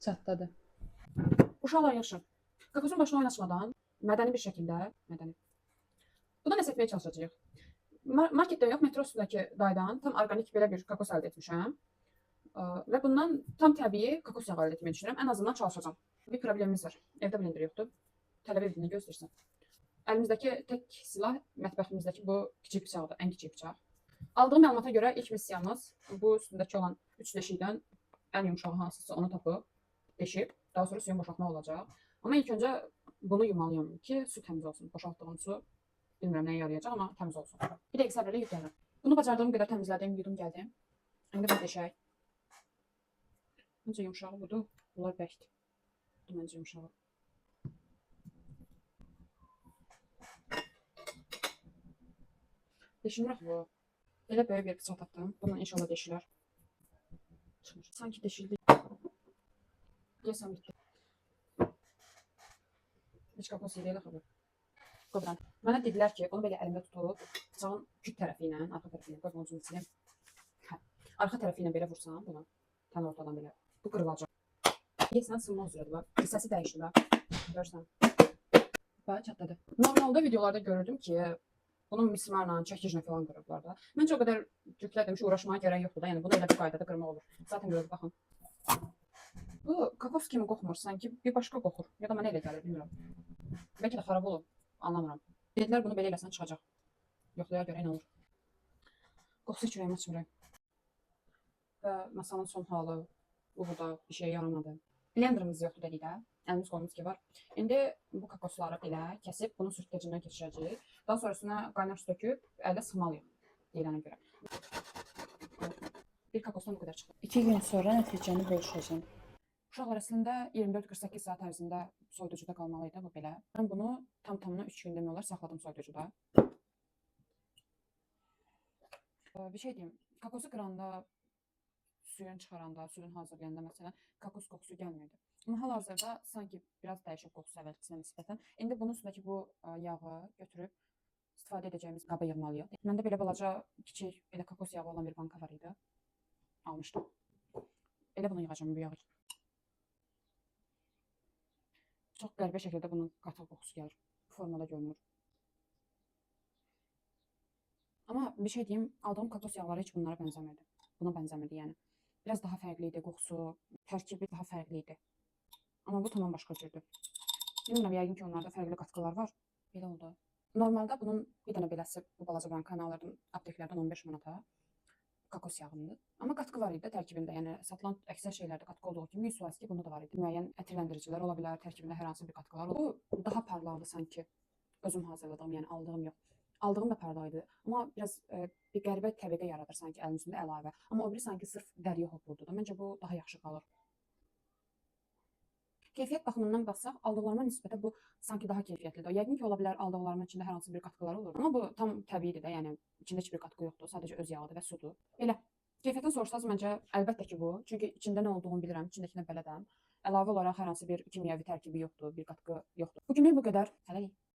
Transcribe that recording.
Çatladı. Uşaqlar yaxşı. Kokosun başına oynaşmadan mədəni bir şəkildə, mədəni. Bunu nəsə etməyə çalışacağıq. Marketdə yox, metro üstündəki daydan tam orqanik belə bir kokos əldə etmişəm. Və bundan tam təbii kokos yağı əldə etməyi düşünürəm. Ən azından çalışacağam. Bir problemimiz var. Evdə blender yoxdur. Tələb edildiğini göstərsən. Əlimizdəki tək silah mətbəximizdəki bu kiçik bıçaqdır, ən kiçik bıçaq. Aldığım məlumata görə ilk missiyamız bu üstündəki olan 3 deşikdən ən yumşağı hansısa onu tapıb deşib, daha sonra suyun boşaltma olacaq. Amma ilk öncə bunu yumalıyam ki, su təmiz olsun. Boşaltdığım su bilmirəm nəyə yarayacaq, amma təmiz olsun. Bir dəqiqə səbirlə yükləyirəm. Bunu bacardığım qədər təmizlədim, yudum gəldim. İndi bunu deşək. Məncə yumşağı budur. Bunlar bəkdir. Bu məncə yumşağı. Deşilmir axı bu. Elə böyük bir bıçaq tapdım. Bununla inşallah deşilər. Sanki deşildi. Deyəsən bitdi. Heç kokos yeri elə xəbər. Qobran. Mənə dedilər ki, onu belə əlimdə tutub, bıçağın küt tərəfi ilə, arxa tərəfi ilə, qoy onun içine. Arxa tərəfi ilə belə vursam bunu, tən ortadan belə. Bu qırılacaq. Deyəsən sınma üzrədir bax. Hissəsi dəyişdi bax. Görürsən. Bax çatladı. Normalda videolarda görürdüm ki, bunun mismarla, çəkiclə falan qırıblar da. Məncə o qədər yüklə demiş, uğraşmaya gərək yoxdur da. Yəni bunu elə bir qaydada qırmaq olur. Zaten görürük, baxın. Bu kokos kimi qoxmur, sanki bir başqa qoxur. Ya da mənə elə gəlir, bilmirəm. Bəlkə də xarab olub, anlamıram. Dedilər bunu belə eləsən çıxacaq. Yoxlayar görək nə olur. Qoxusu heç ürəyim açmır. Və masanın son halı, bu da bir şey yaramadı. Blenderımız yoxdur dedik də. Əlimiz qolumuz ki var. İndi bu kokosları belə kəsib bunu sürtgəcindən keçirəcəyik. Daha sonrasına qaynar su töküb əldə sıxmalıyıq deyilənə görə. Bir kokosdan bu qədər çıxdı. 2 gün sonra nəticəni bölüşəcəm. Uşaqlar əslində 24-48 saat ərzində soyuducuda qalmalıydı bu belə. Mən bunu tam-tamına 3 gün demək olar saxladım soyuducuda. Bir şey deyim, kokosu qıranda, suyun çıxaranda, suyun hazırlayanda məsələn kokos qoxusu gəlmirdi. Amma hal-hazırda sanki biraz dəyişib qoxusu əvvəlkisinə nisbətən. İndi bunun üstündəki bu yağı götürüb istifadə edəcəyimiz qaba yığmalıyıq. Məndə belə balaca, kiçik, belə kokos yağı olan bir banka var idi. Almışdım. Elə bunu yığacağım bu yağı. Çox qəribə şəkildə bunun qatıq qoxusu gəlir. Bu formada görünür. Amma bir şey deyim, aldığım kokos yağları heç bunlara bənzəmirdi. Buna bənzəmirdi yəni. Biraz daha fərqli idi qoxusu, tərkibi daha fərqli idi. Amma bu tamam başqa cürdür. Bilmirəm, yəqin ki onlarda fərqli qatqılar var. Belə oldu. Normalda bunun bir dənə beləsi bu balaca bankanı alırdım apteklərdən 15 manata. Kokos yağındır. Amma qatqı var idi tərkibində. Yəni satılan əksər şeylərdə qatqı olduğu kimi 100% ki bunda da var idi. Müəyyən ətirləndiricilər ola bilər, tərkibində hər hansı bir qatqılar olur. Bu daha parlaqdı sanki. Özüm hazırladığım, yəni aldığım yox. Aldığım da parlaqdı. Amma biraz bir qəribə təbəqə yaradır sanki əlin üstündə əlavə. Amma o biri sanki sırf dəriyə hopurdu da. Məncə bu daha yaxşı qalır. Keyfiyyət baxımından baxsaq, aldıqlarıma nisbətən bu sanki daha keyfiyyətlidir. Yəqin ki, ola bilər aldıqlarımın içində hər hansı bir qatqılar olur. Amma bu tam təbiidir də, yəni içində heç bir qatqı yoxdur. Sadəcə öz yağıdır və sudur. Belə. Keyfiyyətini sorsanız məncə əlbəttə ki bu. Çünki içində nə olduğunu bilirəm, içindəkinə bələdəm. Əlavə olaraq hər hansı bir kimyəvi tərkibi yoxdur, bir qatqı yoxdur. Bugünlük bu qədər. Hələlik.